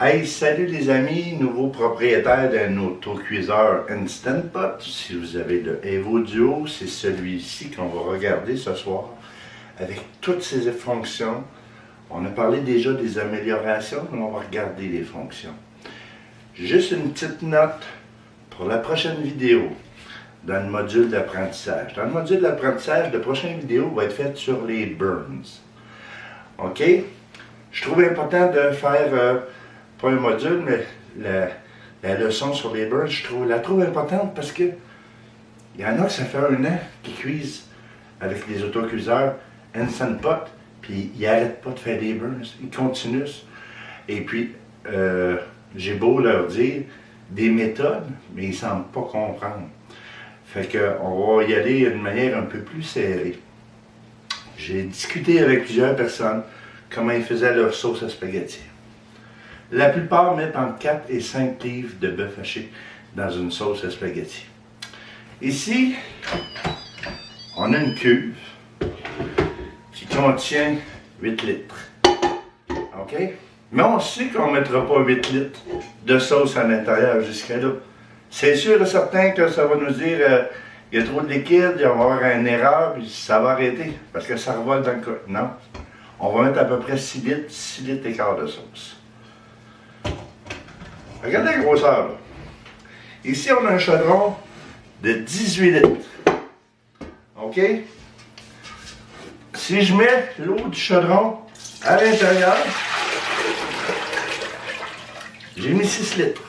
Hey, salut les amis, nouveau propriétaire d'un autocuiseur Instant Pot. Si vous avez le Evo Duo, c'est celui-ci qu'on va regarder ce soir avec toutes ses fonctions. On a parlé déjà des améliorations, mais on va regarder les fonctions. Juste une petite note pour la prochaine vidéo dans le module d'apprentissage. Dans le module d'apprentissage, la prochaine vidéo va être faite sur les burns. OK? Je trouve important de faire... pas un module, mais la leçon sur les burns, la trouve importante parce que il y en a que ça fait 1 an qui cuisent avec les autocuiseurs Instant Pot, puis ils n'arrêtent pas de faire des burns, ils continuent. Et puis, j'ai beau leur dire des méthodes, mais ils ne semblent pas comprendre. Fait qu'on va y aller d'une manière un peu plus serrée. J'ai discuté avec plusieurs personnes comment ils faisaient leur sauce à spaghetti. La plupart mettent entre 4 et 5 livres de bœuf haché dans une sauce à spaghetti. Ici, on a une cuve qui contient 8 litres. OK? Mais on sait qu'on ne mettra pas 8 litres de sauce à l'intérieur jusqu'à là. C'est sûr et certain que ça va nous dire il y a trop de liquide, il va y avoir une erreur, puis ça va arrêter, parce que ça revole dans le cas. Non. On va mettre à peu près 6 litres et quart de sauce. Regardez la grosseur, là. Ici, on a un chaudron de 18 litres. OK? Si je mets l'eau du chaudron à l'intérieur, j'ai mis 6 litres.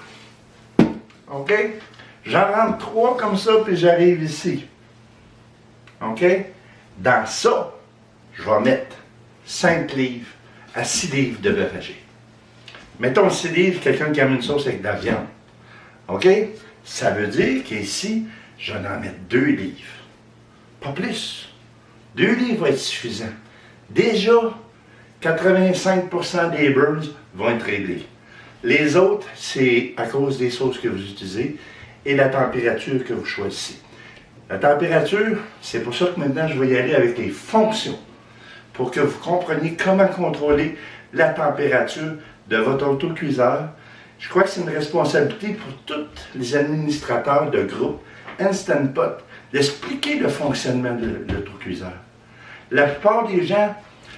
OK? J'en rentre 3 comme ça, puis j'arrive ici. OK? Dans ça, je vais mettre 5 livres à 6 livres de bœuf haché. Mettons 6 livres, quelqu'un qui aime une sauce avec de la viande. OK? Ça veut dire qu'ici, je vais en mettre 2 livres. Pas plus. 2 livres va être suffisant. Déjà, 85% des burns vont être réglés. Les autres, c'est à cause des sauces que vous utilisez et la température que vous choisissez. La température, c'est pour ça que maintenant, je vais y aller avec les fonctions pour que vous compreniez comment contrôler la température de votre autocuiseur. Je crois que c'est une responsabilité pour tous les administrateurs de groupe Instant Pot d'expliquer le fonctionnement de l'autocuiseur. La plupart des gens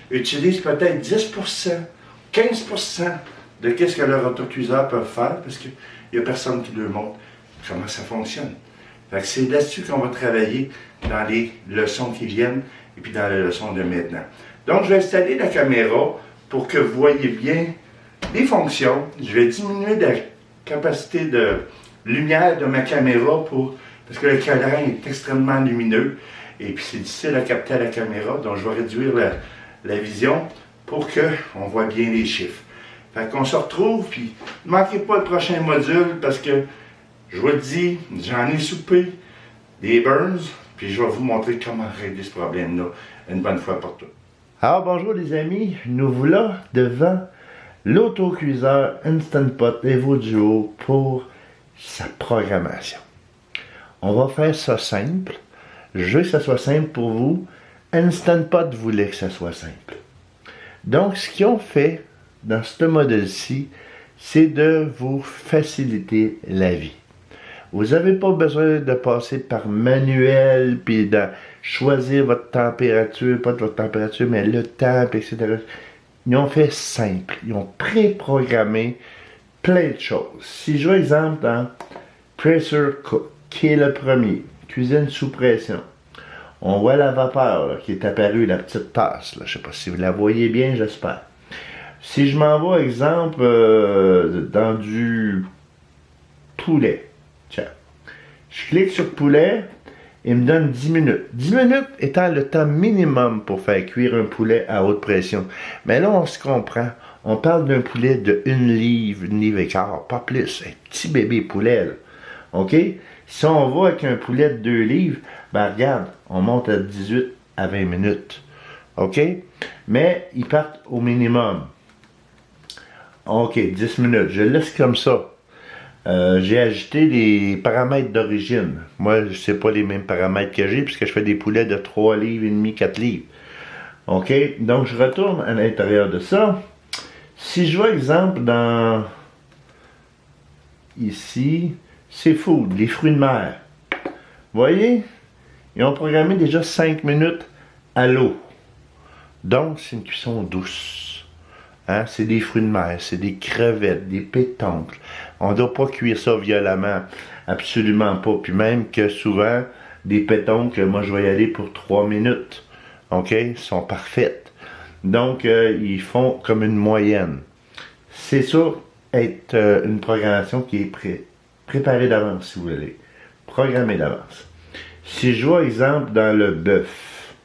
utilisent peut-être 10%, 15% de ce que leur autocuiseur peut faire parce qu'il n'y a personne qui leur montre comment ça fonctionne. Fait que c'est là-dessus qu'on va travailler dans les leçons qui viennent et puis dans les leçons de maintenant. Donc, je vais installer la caméra pour que vous voyez bien les fonctions. Je vais diminuer la capacité de lumière de ma caméra parce que le cadran est extrêmement lumineux et puis c'est difficile à capter à la caméra, donc je vais réduire la vision pour qu'on voit bien les chiffres. Fait qu'on se retrouve, puis ne manquez pas le prochain module parce que je vous le dis, j'en ai soupé des burns, puis je vais vous montrer comment régler ce problème-là une bonne fois pour toutes. Alors bonjour les amis, nous voilà devant l'autocuiseur Instant Pot Evo Duo pour sa programmation. On va faire ça simple. Je veux que ça soit simple pour vous. Instant Pot voulait que ça soit simple. Donc, ce qu'ils ont fait dans ce modèle-ci, c'est de vous faciliter la vie. Vous n'avez pas besoin de passer par manuel, puis de choisir votre température, pas de votre température, mais le temps, etc. Ils ont fait simple. Ils ont préprogrammé plein de choses. Si je vois exemple dans Pressure Cook, qui est le premier, cuisine sous pression, on voit la vapeur là, qui est apparue, la petite tasse. Là. Je ne sais pas si vous la voyez bien, j'espère. Si je m'envoie exemple dans du poulet, tiens, je clique sur poulet, il me donne 10 minutes. 10 minutes étant le temps minimum pour faire cuire un poulet à haute pression. Mais là, on se comprend. On parle d'un poulet de 1 livre et quart, pas plus. Un petit bébé poulet, là. OK? Si on va avec un poulet de 2 livres, ben regarde, on monte à 18 à 20 minutes. OK? Mais ils partent au minimum. OK, 10 minutes. Je laisse comme ça. J'ai ajouté les paramètres d'origine. Moi, je sais pas les mêmes paramètres que j'ai puisque je fais des poulets de 3 livres et demi, 4 livres. OK? Donc, je retourne à l'intérieur de ça. Si je vois, exemple, dans ici, c'est food, les fruits de mer. Vous voyez? Ils ont programmé déjà 5 minutes à l'eau. Donc, c'est une cuisson douce. Hein? C'est des fruits de mer, c'est des crevettes, des pétoncles. On ne doit pas cuire ça violemment. Absolument pas. Puis même que souvent, des pétoncles, moi, je vais y aller pour 3 minutes. OK? Ils sont parfaites. Donc, ils font comme une moyenne. C'est ça, être une programmation qui est préparée d'avance, si vous voulez. Programmée d'avance. Si je vois, exemple, dans le bœuf,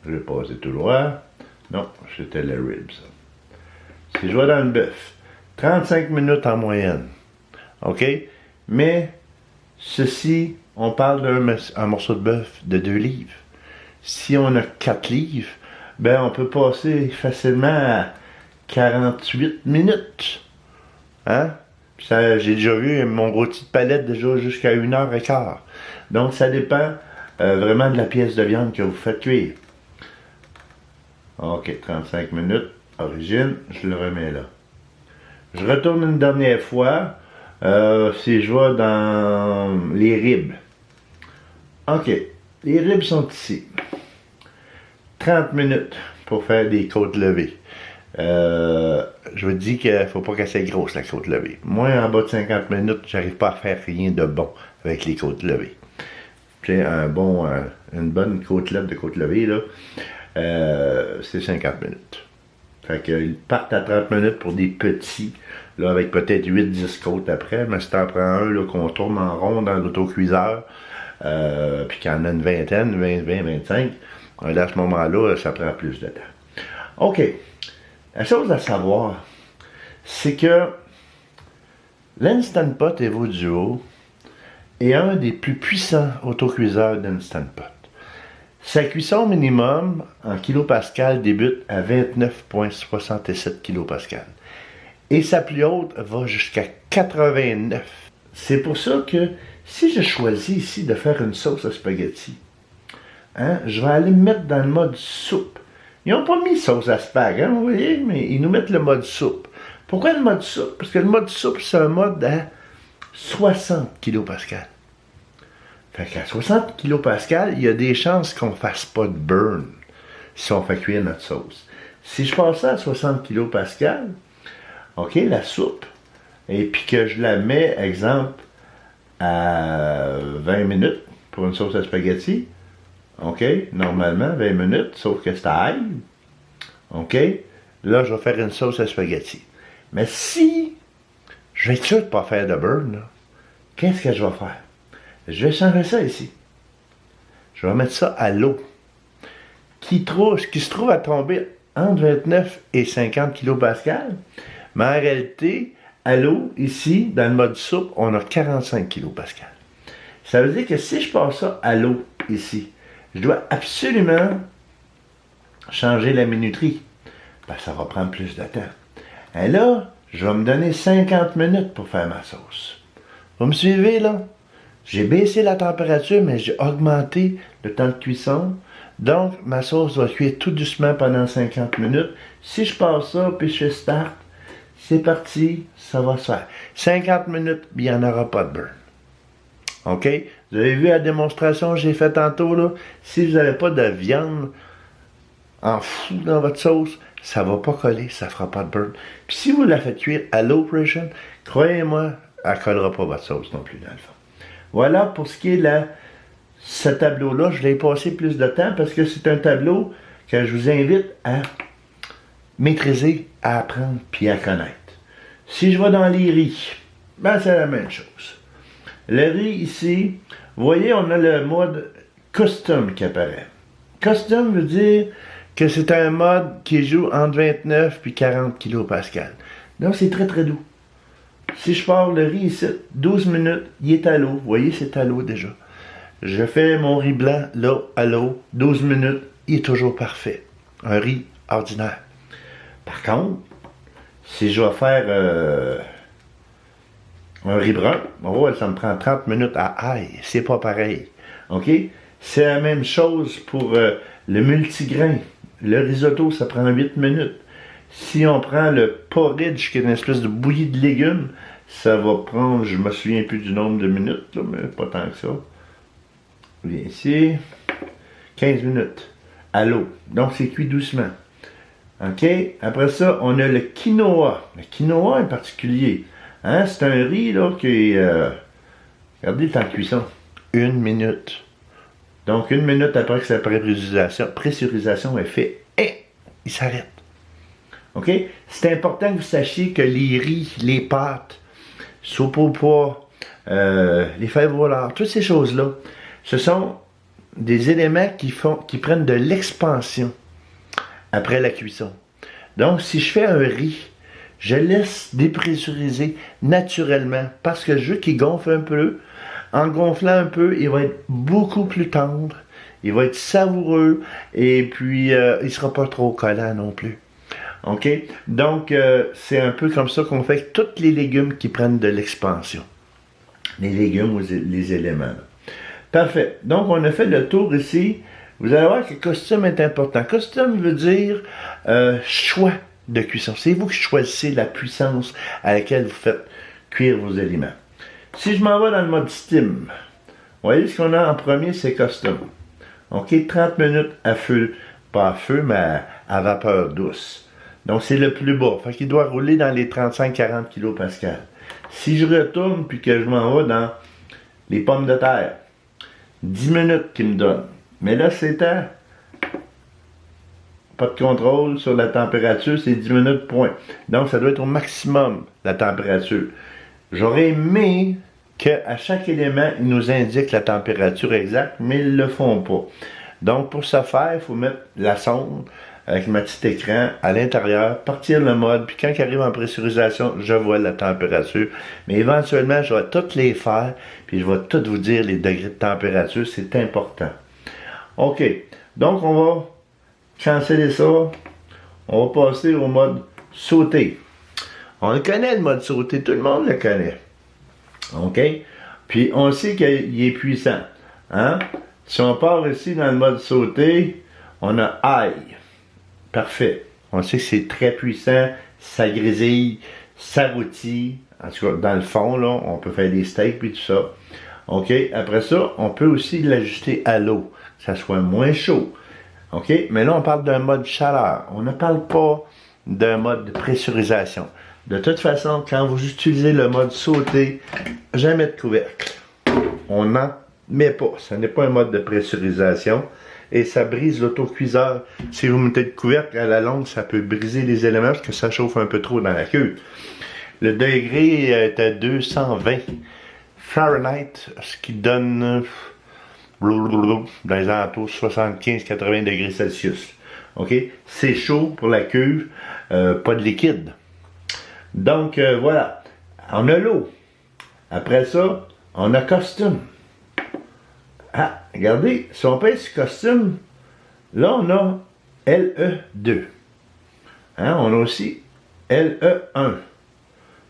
je vais passer tout droit. Non, c'était le rib, ça. Si je vois dans le bœuf, 35 minutes en moyenne. OK? Mais, ceci, on parle d'un morceau de bœuf de 2 livres. Si on a 4 livres, ben on peut passer facilement à 48 minutes. Hein? J'ai déjà vu mon rôti de palette déjà jusqu'à 1h15. Donc, ça dépend vraiment de la pièce de viande que vous faites cuire. OK, 35 minutes. Origine, je le remets là. Je retourne une dernière fois. Si je vais dans les ribs. OK, les ribs sont ici. 30 minutes pour faire des côtes levées. Je vous dis qu'il ne faut pas qu'elle soit grosse, la côte levée. Moi, en bas de 50 minutes, j'arrive pas à faire rien de bon avec les côtes levées. J'ai une bonne côtelette de côte levée, là, c'est 50 minutes. Fait qu'ils partent à 30 minutes pour des petits, là, avec peut-être 8-10 côtes après, mais si t'en prends un, là, qu'on tourne en rond dans l'autocuiseur, puis qu'il y en a une vingtaine, 20-25, là, à ce moment-là, ça prend plus de temps. OK. La chose à savoir, c'est que l'Instant Pot Evo Duo est un des plus puissants autocuiseurs d'Instant Pot. Sa cuisson minimum en kilopascal débute à 29,67 kilopascal. Et sa plus haute va jusqu'à 89. C'est pour ça que si je choisis ici de faire une sauce à spaghetti, hein, je vais aller me mettre dans le mode soupe. Ils n'ont pas mis sauce à spag, hein, vous voyez, mais ils nous mettent le mode soupe. Pourquoi le mode soupe? Parce que le mode soupe, c'est un mode à 60 kilopascal. Fait qu'à 60 kilopascal, il y a des chances qu'on ne fasse pas de burn si on fait cuire notre sauce. Si je passe ça à 60 kilopascal, OK, la soupe, et puis que je la mets, exemple, à 20 minutes pour une sauce à spaghetti, OK, normalement, 20 minutes, sauf que c'est à ail. OK, là, je vais faire une sauce à spaghetti. Mais si je vais être sûr de ne pas faire de burn, qu'est-ce que je vais faire? Je vais changer ça ici. Je vais mettre ça à l'eau, qui se trouve à tomber entre 29 et 50 kilopascal. Mais en réalité, à l'eau, ici, dans le mode soupe, on a 45 kilopascal. Ça veut dire que si je passe ça à l'eau, ici, je dois absolument changer la minuterie. Ben, ça va prendre plus de temps. Et là, je vais me donner 50 minutes pour faire ma sauce. Vous me suivez, là? J'ai baissé la température, mais j'ai augmenté le temps de cuisson. Donc, ma sauce va cuire tout doucement pendant 50 minutes. Si je passe ça, puis je start, c'est parti, ça va se faire. 50 minutes, il n'y en aura pas de burn. OK? Vous avez vu la démonstration que j'ai faite tantôt, là? Si vous n'avez pas de viande en fou dans votre sauce, ça ne va pas coller, ça ne fera pas de burn. Puis si vous la faites cuire à low pressure, croyez-moi, elle ne collera pas votre sauce non plus, dans le fond. Voilà pour ce qui est de ce tableau-là. Je l'ai passé plus de temps parce que c'est un tableau que je vous invite à maîtriser, à apprendre puis à connaître. Si je vais dans les riz, ben c'est la même chose. Le riz ici, vous voyez, on a le mode custom qui apparaît. Custom veut dire que c'est un mode qui joue entre 29 et 40 kilopascal. Donc c'est très très doux. Si je pars le riz ici, 12 minutes, il est à l'eau. Vous voyez, c'est à l'eau déjà. Je fais mon riz blanc là, à l'eau, 12 minutes, il est toujours parfait. Un riz ordinaire. Par contre, si je vais faire un riz brun, oh, ça me prend 30 minutes à ail. C'est pas pareil. OK? C'est la même chose pour le multigrain. Le risotto, ça prend 8 minutes. Si on prend le porridge, qui est une espèce de bouillie de légumes, ça va prendre, je me souviens plus du nombre de minutes, là, mais pas tant que ça. Viens ici, 15 minutes à l'eau. Donc c'est cuit doucement. OK? Après ça, on a le quinoa. Le quinoa est particulier. Hein? C'est un riz là, qui est... regardez le temps de cuisson. 1 minute. Donc 1 minute après que sa pressurisation est faite, il s'arrête. OK? C'est important que vous sachiez que les riz, les pâtes, soupe au pois, les fèves au lard, toutes ces choses-là, ce sont des éléments qui prennent de l'expansion après la cuisson. Donc, si je fais un riz, je laisse dépressuriser naturellement parce que je veux qu'il gonfle un peu. En gonflant un peu, il va être beaucoup plus tendre, il va être savoureux et puis il ne sera pas trop collant non plus. OK? Donc, c'est un peu comme ça qu'on fait avec tous les légumes qui prennent de l'expansion. Les légumes ou les éléments. Là. Parfait. Donc, on a fait le tour ici. Vous allez voir que le costume est important. Costume veut dire choix de cuisson. C'est vous qui choisissez la puissance à laquelle vous faites cuire vos aliments. Si je m'en vais dans le mode steam, vous voyez ce qu'on a en premier, c'est costume. OK? 30 minutes à feu, pas à feu, mais à vapeur douce. Donc, c'est le plus bas. Fait qu'il doit rouler dans les 35-40 kPa. Si je retourne puis que je m'en vais dans les pommes de terre, 10 minutes qu'il me donne. Mais là, c'est à pas de contrôle sur la température, c'est 10 minutes, point. Donc, ça doit être au maximum, la température. J'aurais aimé qu'à chaque élément, ils nous indiquent la température exacte, mais ils ne le font pas. Donc, pour ce faire, il faut mettre la sonde avec ma petit écran à l'intérieur, partir le mode, puis quand il arrive en pressurisation, je vois la température. Mais éventuellement, je vais toutes les faire, puis je vais tout vous dire les degrés de température, c'est important. OK, donc on va canceller ça. On va passer au mode sauter. On le connaît, le mode sauter, tout le monde le connaît. OK? Puis on sait qu'il est puissant. Hein? Si on part ici dans le mode sauter, on a ail. Parfait. On sait que c'est très puissant, ça grésille, ça rôtit. En tout cas, dans le fond, là, on peut faire des steaks puis tout ça. OK? Après ça, on peut aussi l'ajuster à l'eau, que ça soit moins chaud. OK? Mais là, on parle d'un mode chaleur. On ne parle pas d'un mode de pressurisation. De toute façon, quand vous utilisez le mode sauter, jamais de couvercle. On n'en met pas. Ce n'est pas un mode de pressurisation. Et ça brise l'autocuiseur. Si vous mettez de couvercle à la longue, ça peut briser les éléments parce que ça chauffe un peu trop dans la queue. Le degré est à 220 Fahrenheit, ce qui donne dans les alentours 75-80 degrés Celsius. OK? C'est chaud pour la cuve, pas de liquide. Donc, voilà. On a l'eau. Après ça, on a costume. Ah, regardez, si on pèse sur costume, là, on a LE2. Hein, on a aussi LE1.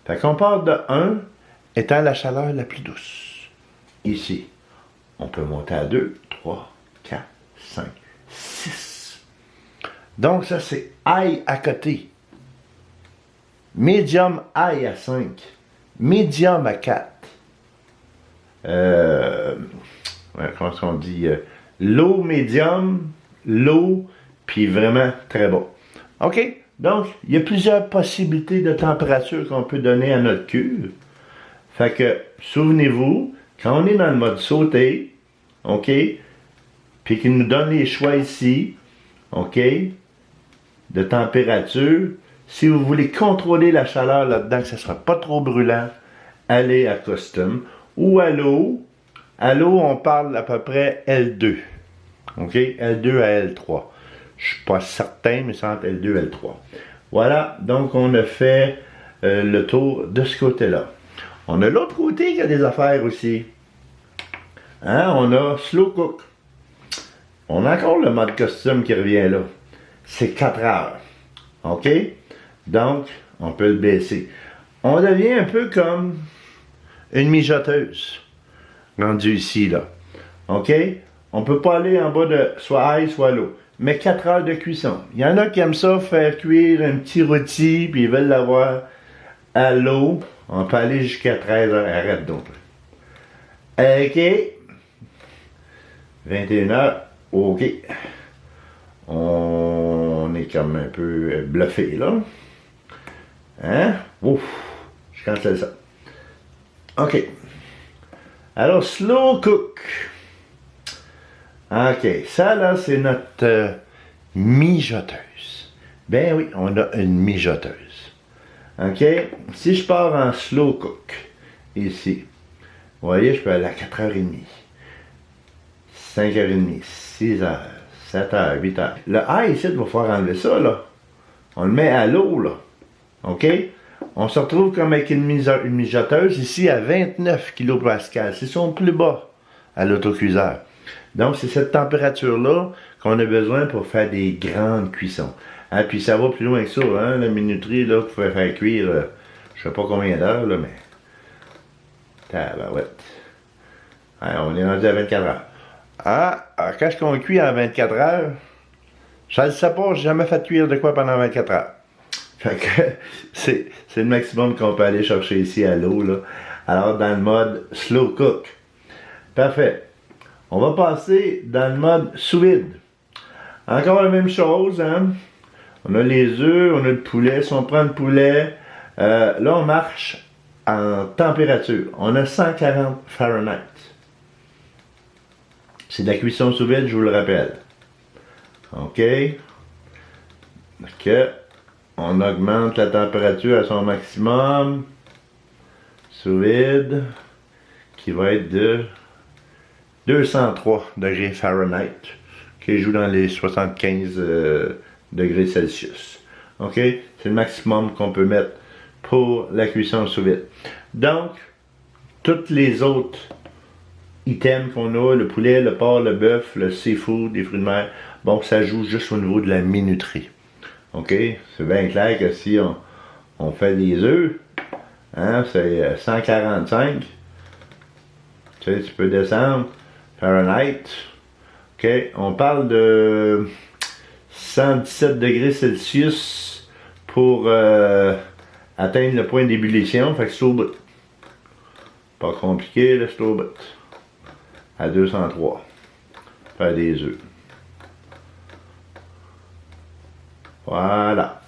Fait qu'on part de 1 étant la chaleur la plus douce. Ici. On peut monter à 2, 3, 4, 5, 6. Donc, ça, c'est high à côté. Medium high à 5. Medium à 4. Comment est-ce qu'on dit? Low, medium, low, puis vraiment très bas. OK? Donc, il y a plusieurs possibilités de température qu'on peut donner à notre cuve. Fait que, souvenez-vous, quand on est dans le mode sauter, OK? Puis qu'il nous donne les choix ici, OK? De température. Si vous voulez contrôler la chaleur là-dedans, que ce ne sera pas trop brûlant, allez à Custom. Ou à l'eau. À l'eau, on parle à peu près L2. OK? L2 à L3. Je ne suis pas certain, mais c'est entre L2 et L3. Voilà, donc on a fait le tour de ce côté-là. On a l'autre côté qui a des affaires aussi. Hein? On a Slow Cook. On a encore le mode costume qui revient là. C'est 4 heures. OK? Donc, on peut le baisser. On devient un peu comme une mijoteuse. Rendu ici, là. OK? On ne peut pas aller en bas de soit high, soit low. mais 4 heures de cuisson. Il y en a qui aiment ça, faire cuire un petit rôti, puis ils veulent l'avoir à l'eau. On peut aller jusqu'à 13 heures. Arrête donc. OK. 21 heures. OK. On est comme un peu bluffé, là. Hein? Ouf. Je cancelle ça. OK. Alors, slow cook. OK. Ça, là, c'est notre mijoteuse. Ben oui, on a une mijoteuse. OK? Si je pars en slow cook, ici, vous voyez, je peux aller à 4h30, 5h30, 6h, 7h, 8h. Le high ici, il va falloir enlever ça, là. On le met à l'eau, là. OK? On se retrouve comme avec une mijoteuse ici à 29 kPa. C'est son plus bas à l'autocuiseur. Donc, c'est cette température-là qu'on a besoin pour faire des grandes cuissons. Ah, puis ça va plus loin que ça, hein? La minuterie, là, qu'il faut faire cuire, je sais pas combien d'heures, là, mais... Tabarouette. Alors, on est rendu à 24 heures. Ah, alors, quand est-ce qu'on cuit en 24 heures? Ça ne le sais pas, j'ai jamais fait cuire de quoi pendant 24 heures. Fait que c'est le maximum qu'on peut aller chercher ici à l'eau, là. Alors, dans le mode slow cook. Parfait. On va passer dans le mode sous vide. Encore la même chose, hein. On a les œufs, on a le poulet. Si on prend le poulet, là, on marche en température. On a 140 Fahrenheit. C'est de la cuisson sous vide, je vous le rappelle. OK. OK. On augmente la température à son maximum. Sous vide. Qui va être de 203 degrés Fahrenheit. Qui joue dans les 75 degrés Celsius. OK? C'est le maximum qu'on peut mettre pour la cuisson sous vide. Donc, tous les autres items qu'on a, le poulet, le porc, le bœuf, le seafood, les fruits de mer, bon, ça joue juste au niveau de la minuterie. OK? C'est bien clair que si on fait des œufs, hein, c'est 145. Tu sais, tu peux descendre. Fahrenheit. OK? On parle de 117 degrés Celsius pour atteindre le point d'ébullition. Fait que c'est au bout. Pas compliqué, là, c'est au bout. À 203. Faire des œufs. Voilà.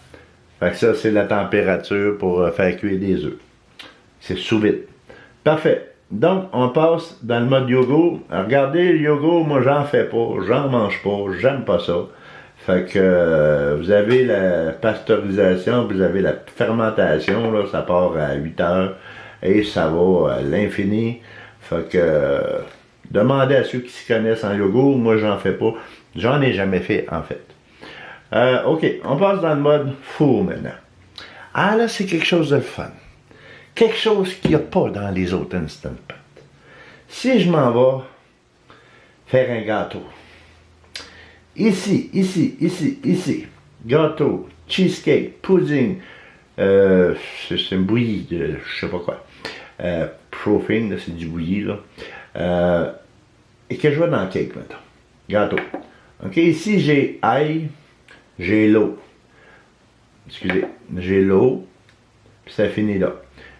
Fait que ça, c'est la température pour faire cuire des œufs. C'est sous vide. Parfait. Donc, on passe dans le mode yogourt. Regardez, le yogourt, moi, j'en fais pas. J'en mange pas. J'aime pas ça. Fait que vous avez la pasteurisation, vous avez la fermentation. Là, ça part à 8 heures et ça va à l'infini. Fait que demandez à ceux qui s'y connaissent en yogourt. Moi, j'en fais pas. J'en ai jamais fait, en fait. OK, on passe dans le mode four maintenant. Ah là, c'est quelque chose de fun. Quelque chose qu'il n'y a pas dans les autres Instant Pot. Si je m'en vais faire un gâteau. Ici, gâteau, cheesecake, pudding, c'est un bouilli de je sais pas quoi. Profane, c'est du bouilli, là. Et que je vais dans le cake maintenant. Gâteau. OK, ici j'ai ail. J'ai l'eau. Excusez. J'ai l'eau. Puis ça finit là.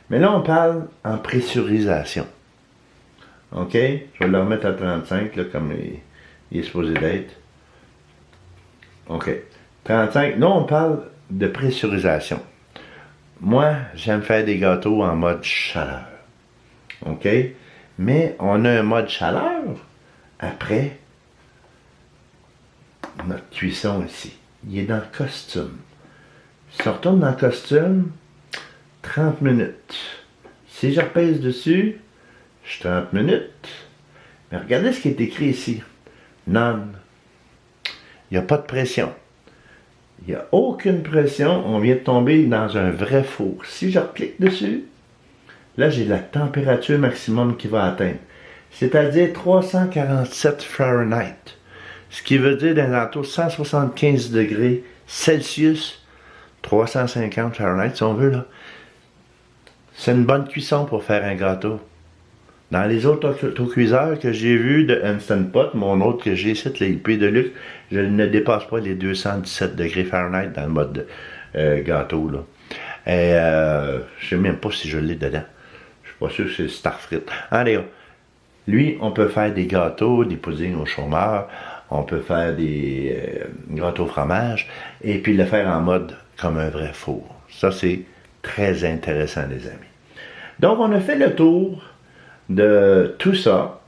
Mais là, on parle en pressurisation. OK? Je vais le remettre à 35, là, comme il est supposé d'être. OK. 35. Là, on parle de pressurisation. Moi, j'aime faire des gâteaux en mode chaleur. OK? Mais on a un mode chaleur après notre cuisson ici. Il est dans le costume. Si on retourne dans le costume, 30 minutes. Si je repèse dessus, je suis 30 minutes. Mais regardez ce qui est écrit ici. None. Il n'y a pas de pression. Il n'y a aucune pression. On vient de tomber dans un vrai four. Si je clique dessus, là j'ai la température maximum qui va atteindre. C'est-à-dire 347 Fahrenheit. Ce qui veut dire d'un gâteau 175 degrés Celsius, 350 Fahrenheit si on veut là. C'est une bonne cuisson pour faire un gâteau. Dans les autres autocuiseurs que j'ai vus de Instant Pot, mon autre que j'ai ici, l'IP de luxe, je ne dépasse pas les 217 degrés Fahrenheit dans le mode gâteau. Là. Et je sais même pas si je l'ai dedans. Je suis pas sûr que c'est Starfrit. Allez, lui, on peut faire des gâteaux, des puddings au chômeur, on peut faire des gâteaux au fromage, et puis le faire en mode comme un vrai four. Ça, c'est très intéressant, les amis. Donc, on a fait le tour de tout ça.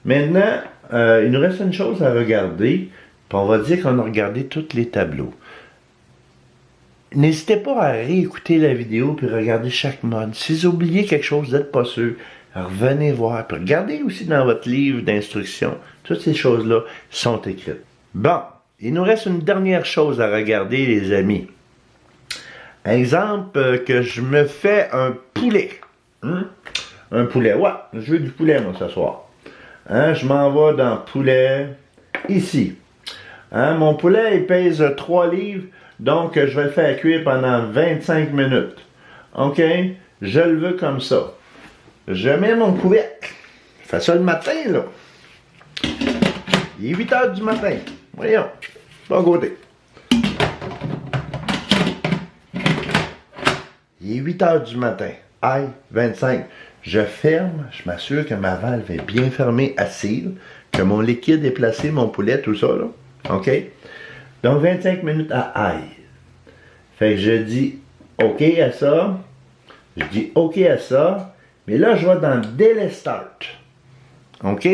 Maintenant, il nous reste une chose à regarder, puis on va dire qu'on a regardé tous les tableaux. N'hésitez pas à réécouter la vidéo puis regarder chaque mode. Si vous oubliez quelque chose, vous n'êtes pas sûr, revenez voir. Puis regardez aussi dans votre livre d'instructions. Toutes ces choses-là sont écrites. Bon, il nous reste une dernière chose à regarder, les amis. Exemple, que je me fais un poulet. Un poulet, ouais, je veux du poulet, moi, ce soir. Je m'en vais dans poulet, ici. Mon poulet, il pèse 3 livres, donc je vais le faire cuire pendant 25 minutes. OK? Je le veux comme ça. Je mets mon couvercle. Je fais ça le matin, là. Il est 8 heures du matin. Voyons, pas côté. Il est 8 heures du matin. Aïe, 25. Je ferme, je m'assure que ma valve est bien fermée à cire, que mon liquide est placé, mon poulet, tout ça, là. OK? Donc, 25 minutes à ail. Fait que je dis OK à ça. Je dis OK à ça. Mais là, je vais dans le délai start. OK?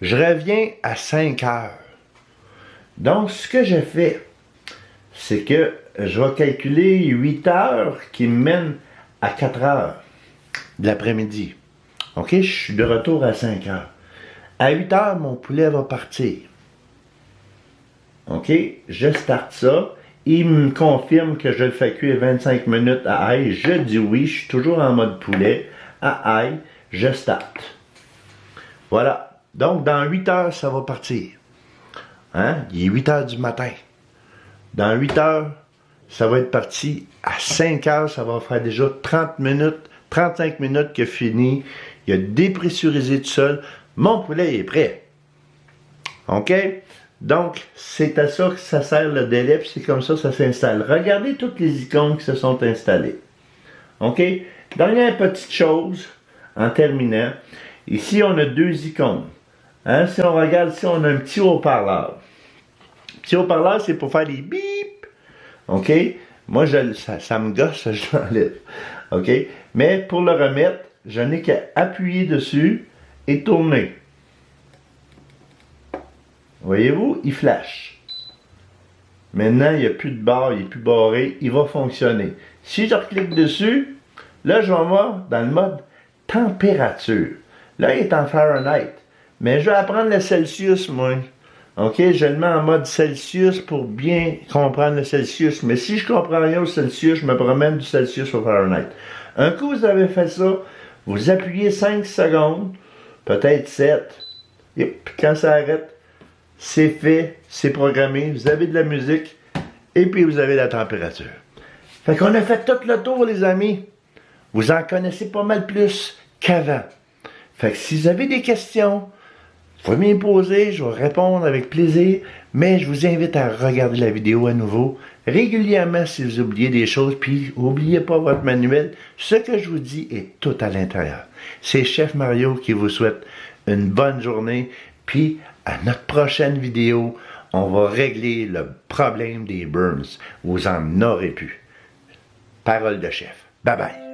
Je reviens à 5 heures. Donc, ce que je fais, c'est que je vais calculer 8 heures qui me mènent à 4 heures de l'après-midi. OK? Je suis de retour à 5 heures. À 8 heures, mon poulet va partir. OK? Je starte ça. Il me confirme que je le fais cuire 25 minutes à ail. Je dis oui. Je suis toujours en mode poulet. À ail, je starte. Voilà. Donc, dans 8 heures, ça va partir. Il est 8 heures du matin. Dans 8 heures, ça va être parti. À 5 heures, ça va faire déjà 30 minutes, 35 minutes que fini. Il a dépressurisé tout seul. Mon poulet est prêt. OK? Donc, c'est à ça que ça sert le délai, puis c'est comme ça que ça s'installe. Regardez toutes les icônes qui se sont installées. OK? Dernière petite chose, en terminant. Ici, on a 2 icônes. Si on regarde ici, on a un petit haut-parleur. Petit haut-parleur, c'est pour faire des bip. OK? Moi, ça me gosse, je l'enlève. OK? Mais pour le remettre, je n'ai qu'à appuyer dessus et tourner. Voyez-vous? Il flash. Maintenant, il n'y a plus de barre, il n'est plus barré, il va fonctionner. Si je reclique dessus, là, je vais voir dans le mode température. Là, il est en Fahrenheit. Mais je vais apprendre le Celsius, moi. OK? Je le mets en mode Celsius pour bien comprendre le Celsius. Mais si je ne comprends rien au Celsius, je me promène du Celsius au Fahrenheit. Un coup, vous avez fait ça, vous appuyez 5 secondes, peut-être 7. Et puis quand ça arrête, c'est fait, c'est programmé, vous avez de la musique, et puis vous avez la température. Fait qu'on a fait tout le tour, les amis. Vous en connaissez pas mal plus qu'avant. Fait que si vous avez des questions, vous pouvez m'y poser, je vais répondre avec plaisir, mais je vous invite à regarder la vidéo à nouveau, régulièrement si vous oubliez des choses, puis n'oubliez pas votre manuel. Ce que je vous dis est tout à l'intérieur. C'est Chef Mario qui vous souhaite une bonne journée, puis à notre prochaine vidéo, on va régler le problème des burns. Vous en aurez plus. Parole de chef. Bye bye.